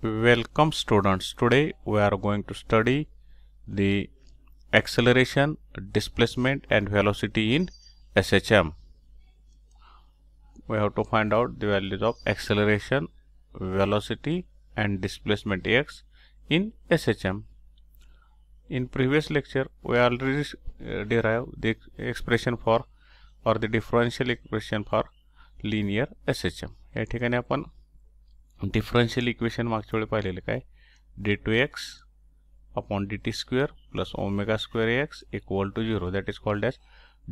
Welcome students. Today we are going to study the acceleration, displacement and velocity in SHM. We have to find out the values of acceleration, velocity and displacement x in SHM. In previous lecture we already derived the expression for or the differential equation for linear SHM. या ठिकाणी आपण differential equation मागच्या वेळी पाहिलेले काय d2x upon dt square plus omega square x equal to 0 that is called as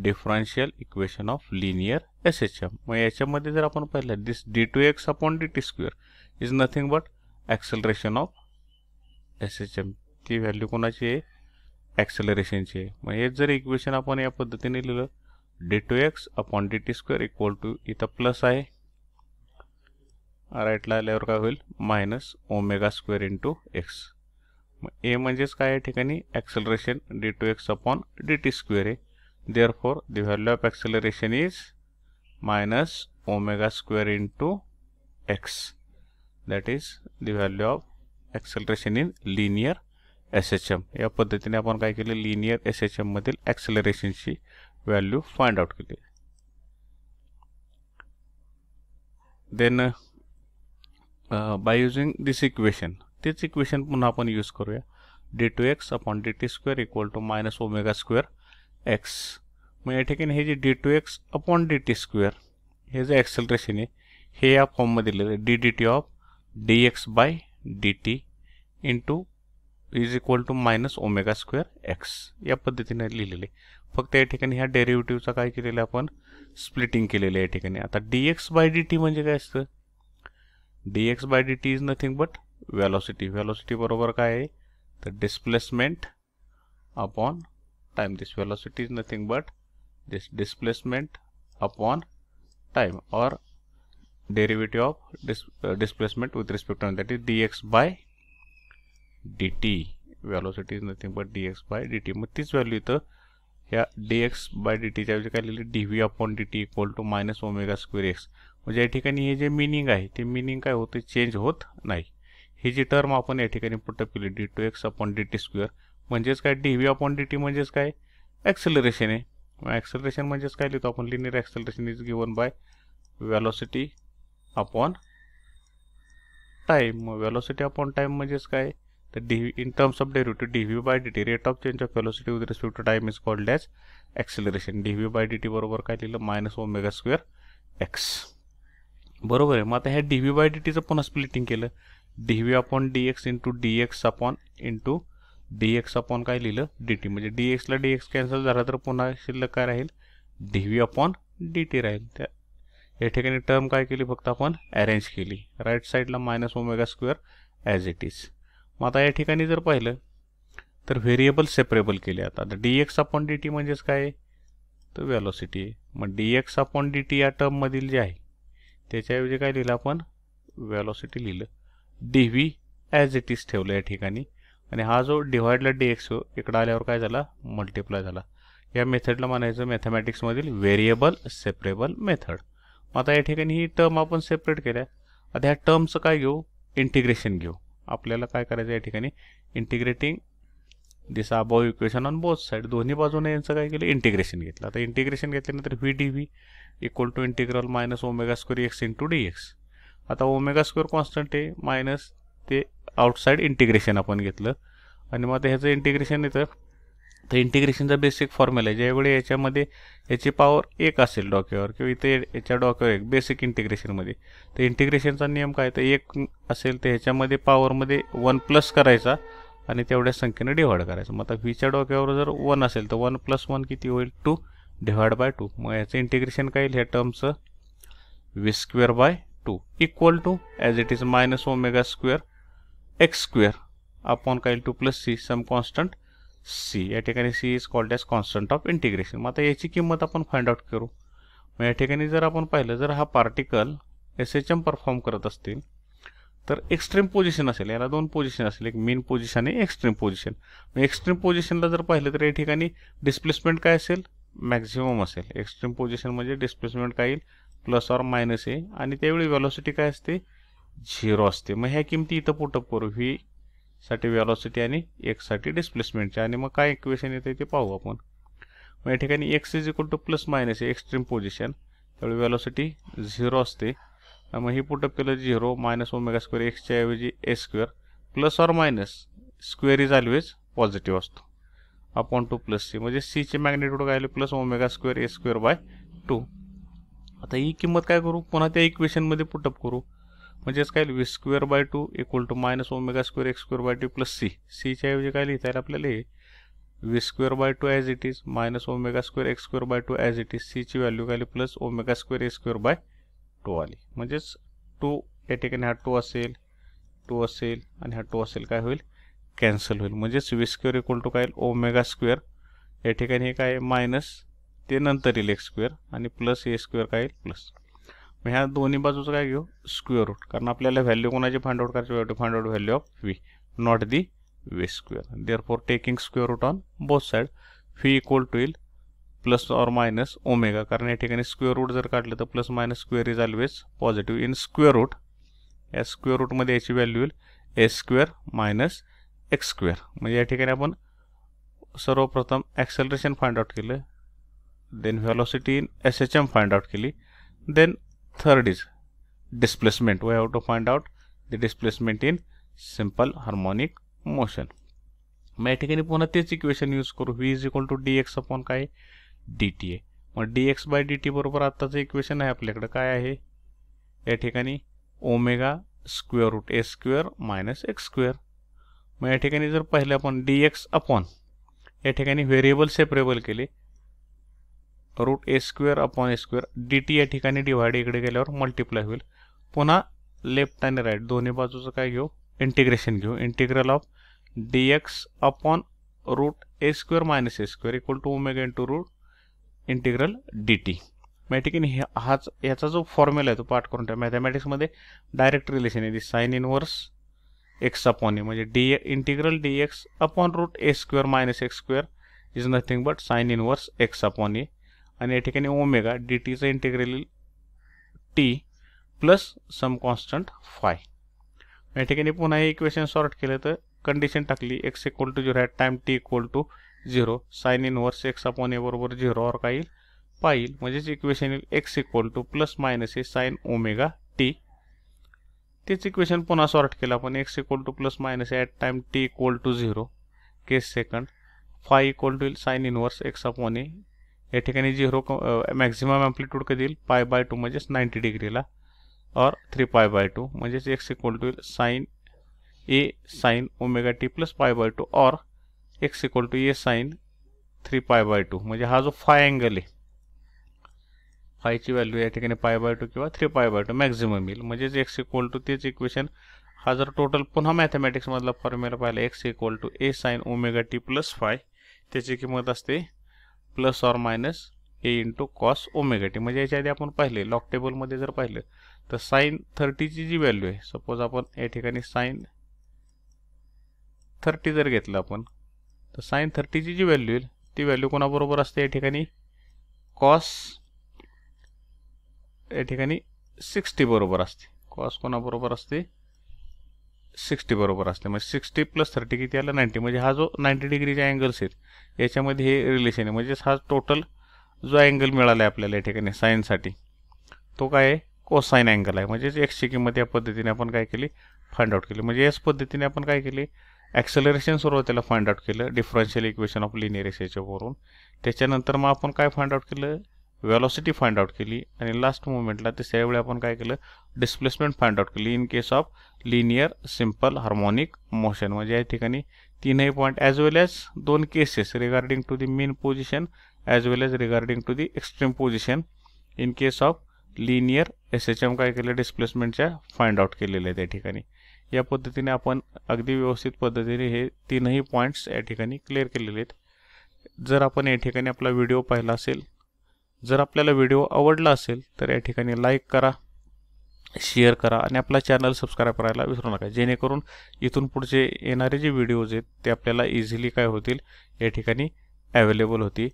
differential equation of linear SHM. मग याच्यामध्ये जर आपण पाहिलं this d2x upon dt square is nothing but acceleration of SHM. ती व्हॅल्यू कोणाची आहे ॲक्सेलरेशनची आहे. मग हे जर इक्वेशन आपण या पद्धतीने लिहिलं d2x upon dt square equal to इथं प्लस आहे राईटला आल्यावर काय होईल minus omega square into x. मग ए म्हणजेच काय या ठिकाणी acceleration d2x upon dt square आहे. Therefore the value of acceleration is minus omega square into x. That is the value of acceleration in linear SHM. या पद्धतीने आपण काय केलं लिनियर SHM मधील ॲक्सेलरेशनची व्हॅल्यू फाइंड आउट केली. Then by using this equation तेच इक्वेशन पुन्हा आपण यूज करूया d2x upon dt square equal to minus omega square x. मग या ठिकाणी हे जे d2x अपॉन dt स्क्वेअर हे जे ॲक्सेलरेशन आहे हे या फॉर्ममध्ये लिहिलं dt of dx by dt into is equal to minus omega square x या पद्धतीने लिहिलेले. फक्त या ठिकाणी ह्या डेरिव्हेटिव्हचा काय केलेलं आपण स्प्लिटिंग केलेलं आहे. या ठिकाणी आता dx बाय dt म्हणजे काय असतं dx by dt is nothing but velocity. velocity बरोबर काय आहे तर displacement upon time. this velocity is nothing but this displacement upon time or derivative of displacement with respect to time, that is dx by dt. velocity is nothing but dx by dt. मग तीच value इथं ह्या dx by dt च्या ऐवजी काय लिहिली dv upon dt equal to minus omega square x. म्हणजे या ठिकाणी हे जे मिनिंग आहे ते मिनिंग काय होते चेंज होत नाही. ही जी टर्म आपण या ठिकाणी पुटअप केली d2x अपॉन dt स्क्वेअर म्हणजेच काय dv अपॉन dt म्हणजेच काय ॲक्सेलरेशन आहे. ॲक्सेलरेशन म्हणजेच काय लिहितो आपण linear acceleration is given by velocity upon time. Velocity upon time म्हणजेच काय तर dv in terms of derivative dv by dt rate of change of velocity with respect to time is called as acceleration. dv by dt बरोबर काय लिहिलं minus omega square x. बरोबर आहे. मग आता ह्या dv बाय डीटीचं पुन्हा स्प्लिटिंग केलं dv upon dx into dx upon into dx upon काय लिहिलं dt. म्हणजे dx ला dx कॅन्सल झाला तर पुन्हा शिल्लक काय राहील dv अपॉन dt राहील. त्या या ठिकाणी टर्म काय केली फक्त आपण अरेंज केली राईट साईडला minus omega square as it is. मग आता या ठिकाणी जर पाहिलं तर व्हेरिएबल सेपरेबल केले. आता dx अपॉन dt म्हणजेच काय तर वेलोसिटी आहे. मग dx अपॉन dt या टर्ममधील जे आहे त्याच्याऐवजी काय लिहिलं आपण वेलोसिटी लिहिलं dv ॲज इट इज ठेवलं या ठिकाणी. आणि हा जो डिवाइडला dx हो इकडं आल्यावर काय झाला मल्टिप्लाय झाला. या मेथडला म्हणायचं मॅथमॅटिक्समधील व्हेरिएबल सेपरेबल मेथड. आता या ठिकाणी ही टर्म आपण सेपरेट केल्या. आता ह्या टर्मचं काय घेऊ इंटिग्रेशन घेऊ. आपल्याला काय करायचं या ठिकाणी integrating this above equation on both side दोन्ही बाजूने यांचं काय केलं इंटिग्रेशन घेतलं. आता इंटिग्रेशन घेतल्यानंतर v d v equal to integral minus omega square x into d x. आता ओमेगा स्क्वेअर कॉन्स्टंट आहे मायनस ते आउटसाईड इंटिग्रेशन आपण घेतलं आणि मग आता ह्याचं इंटिग्रेशन येतं तर इंटिग्रेशनचा बेसिक फॉर्म्युला आहे ज्यावेळी याच्यामध्ये याची पॉवर एक असेल डोक्यावर किंवा इथे याच्या डोक्यावर एक बेसिक इंटिग्रेशनमध्ये तर इंटिग्रेशनचा नियम काय तर एक असेल तर ह्याच्यामध्ये पॉवरमध्ये 1 प्लस करायचा आणि तेवढ्या संख्येनं डिवाइड करायचं. मग आता व्हीच्या डोक्यावर जर 1 असेल तर 1 प्लस 1 किती होईल 2 डिवाइड बाय 2. मग याचं इंटिग्रेशन काय येईल ह्या टर्मचं v square by 2 equal to as it is minus omega square x square upon काय 2 plus c some constant c. या ठिकाणी c is called as constant of integration. मग आता याची किंमत आपण फाइंड आउट करू. मग या ठिकाणी जर आपण पाहिलं जर हा पार्टिकल SHM परफॉर्म करत असतील तर एक्स्ट्रीम पोझिशन असेल. याला दोन पोझिशन असेल एक मीन पोझिशन आणि एक्स्ट्रीम पोझिशन. मग एक्स्ट्रीम पोझिशनला जर पाहिलं तर या ठिकाणी डिस्प्लेसमेंट काय असेल मॅक्झिमम असेल. एक्स्ट्रीम पोझिशन म्हणजे डिस्प्लेसमेंट काय येईल प्लस ऑर मायनस आहे आणि त्यावेळी वेलोसिटी काय असते 0 असते. मग ह्या किमती इथं पुटअप करू, व्ही साठी व्हेलॉसिटी आणि एक्स साठी डिस्प्लेसमेंटच्या, आणि मग काय इक्वेशन येते ते पाहू आपण. मग या ठिकाणी x is equal to plus minus आहे एक्स्ट्रीम पोझिशन, त्यावेळी व्हेलॉसिटी 0 असते. मग ही पुटअप केलं 0 मायनस ओमेगा स्क्वेअर एक्सच्या ऐवजी a square plus or minus square is always positive असतो अपॉन 2 प्लस सी, म्हणजे सीचे मॅग्नेट्यूड काय आले plus omega square a square by 2. आता ही किंमत काय करू, पुन्हा त्या इक्वेशनमध्ये पुटअप करू, म्हणजेच काय v square by 2 equal to minus omega square x square by 2 plus c. सीच्या ऐवजी काय लिहिता येईल आपल्याला, हे v square by 2 as it is minus omega square x square by 2 as it is, सीची व्हॅल्यू काय आली plus omega square a square by 2 आली. म्हणजेच 2 या ठिकाणी हा 2 असेल, 2 असेल आणि हा 2 असेल, काय होईल कॅन्सल होईल. म्हणजेच व्ही स्क्वेअर इक्वल टू काय ओमेगा स्क्वेअर, या ठिकाणी हे काय मायनस ते नंतर येईल एक्स स्क्वेअर आणि प्लस ए स्क्वेअर काय येईल प्लस. मग ह्या दोन्ही बाजूचं काय घेऊ स्क्वेअर रूट, कारण आपल्याला व्हॅल्यू कोणाची फाइंड आउट करायची, value find out value of v not the v square. Therefore taking square root on both side, v equal to येईल प्लस ऑर मायनस ओमेगा, कारण या ठिकाणी स्क्वेअर रूट जर काढलं तर plus minus square is always positive in square root. या square रूटमध्ये याची व्हॅल्यू येईल a square minus x square. म्हणजे या ठिकाणी आपण सर्वप्रथम ॲक्सेलरेशन फाइंड आउट केलं, then velocity in SHM find out केली, then third is displacement. We have to find out the displacement in simple harmonic motion. मग या ठिकाणी पुन्हा तेच इक्वेशन यूज करू, v is equal to d x upon काय d t आहे. मग d x by d t बरोबर आत्ताचं इक्वेशन आहे आपल्याकडं काय आहे, या ठिकाणी omega square root a square minus x square. मग या ठिकाणी जर पाहिलं आपण डी एक्स अपॉन, या ठिकाणी व्हेरिएबल सेपरेबल केले, route a square upon A square, D T या ठिकाणी डिवाइड इकडे गेल्यावर मल्टिप्लाय होईल. पुन्हा लेफ्ट आणि राईट दोन्ही बाजूचं काय घेऊ इंटिग्रेशन घेऊ, integral of d x upon root a square minus a square equal to omega into root integral d t. मग या ठिकाणी हाच याचा जो फॉर्म्युला आहे तो पाठ करून ठेवा. मॅथमॅटिक्समध्ये डायरेक्ट रिलेशन आहे, sine inverse x upon a, म्हणजे d integral d x upon root a square minus x square is nothing but sine inverse x upon a, आणि या ठिकाणी ओमेगा डी टीचं integral t plus some constant phi. या ठिकाणी पुन्हा हे equation sort केलं तर कंडिशन टाकली x equal to 0 at time t equal to 0, sine inverse x upon a बरोबर 0 और काय येईल पाहिल, म्हणजेच इक्वेशन येईल x equal to plus minus a sine omega t. तेच इक्वेशन पुन्हा सॉर्ट केलं आपण, x equal to plus minus at time t equal to 0 case second, phi equal to येईल sine inverse x upon a, या ठिकाणी 0 maximum amplitude कधी येईल पाय बाय 2 म्हणजेच 90 डिग्रीला और 3 पाय बाय 2, म्हणजेच एक्स इक्वल टू येईल sine a sine omega t plus pi by 2 और x equal to a sine 3 pi by 2, म्हणजे हा जो फाय अँगल आहे फायची व्हॅल्यू या ठिकाणी पाय बाय 2 किंवा 3 पाय बाय 2 मॅक्झिमम येईल. म्हणजेच एक्स इक्वल टू तेच इक्वेशन, हा जर टोटल पुन्हा मॅथमॅटिक्समधला फॉर्म्युला पाहिला x equal to a sine omega t plus phi, त्याची किंमत असते plus or minus a into cos omega t. म्हणजे याच्या आधी आपण पाहिले लॉग टेबलमध्ये जर पाहिलं तर साइन 30ची जी व्हॅल्यू आहे, सपोज आपण या ठिकाणी साइन 30 जर घेतलं आपण तर साइन 30ची जी व्हॅल्यू येईल ती व्हॅल्यू कोणाबरोबर असते, या ठिकाणी कॉस या ठिकाणी 60 बरोबर असते, कॉस कोणाबरोबर असते 60 बरोबर असते. म्हणजे 60 प्लस 30 किती आलं 90, म्हणजे हा जो 90 डिग्रीचे अँगल्स आहेत याच्यामध्ये हे रिलेशन आहे. म्हणजेच हा टोटल जो अँगल मिळाला आहे आपल्याला या ठिकाणी साईनसाठी तो काय आहे कोसाइन अँगल आहे. म्हणजेच एक्सची किंमत या पद्धतीने आपण काय केली फाइंड आउट केली. म्हणजे याच पद्धतीने आपण काय केली ॲक्सेलरेशन सुरुवातीला फाइंड आउट केलं डिफरन्शियल इक्वेशन ऑफ लिनियर याच्यावरून. त्याच्यानंतर मग आपण काय फाइंड आउट केलं वेलॉसिटी फाइंड आउट केली आणि लास्ट मोमेंटला तिसऱ्या वेळी आपण काय केलं डिस्प्लेसमेंट फाइंड आउट केली in case of linear simple harmonic motion. म्हणजे या ठिकाणी तीनही पॉईंट ॲज वेल ॲज दोन cases regarding to the mean position as well as regarding to the extreme position in case of linear S-H-M काय केलं डिस्प्लेसमेंटच्या find out केलेले आहे. त्या ठिकाणी या पद्धतीने आपण अगदी व्यवस्थित पद्धतीने हे तीनही पॉईंट्स या ठिकाणी क्लिअर केलेले आहेत. जर आपण या ठिकाणी आपला व्हिडिओ पाहिला असेल, जर आपल्याला व्हिडिओ आवडला असेल तर या ठिकाणी लाईक करा, शेअर करा आणि आपला चॅनल सबस्क्राईब करायला विसरू नका, जेणेकरून इथून पुढचे येणारे जे व्हिडिओज आहेत ते आपल्याला इझिली काय होतील या ठिकाणी अवेलेबल होतील.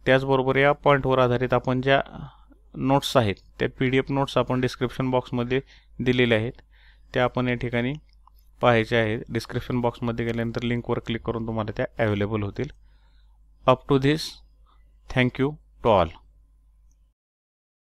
त्याचबरोबर या पॉईंटवर आधारित आपण ज्या नोट्स आहेत त्या PDF नोट्स आपण डिस्क्रिप्शन बॉक्समध्ये दिलेल्या आहेत. त्या आपण या ठिकाणी पाहायच्या आहेत. डिस्क्रिप्शन बॉक्समध्ये गेल्यानंतर लिंकवर क्लिक करून तुम्हाला त्या अवेलेबल होतील. Up to this, thank you to all.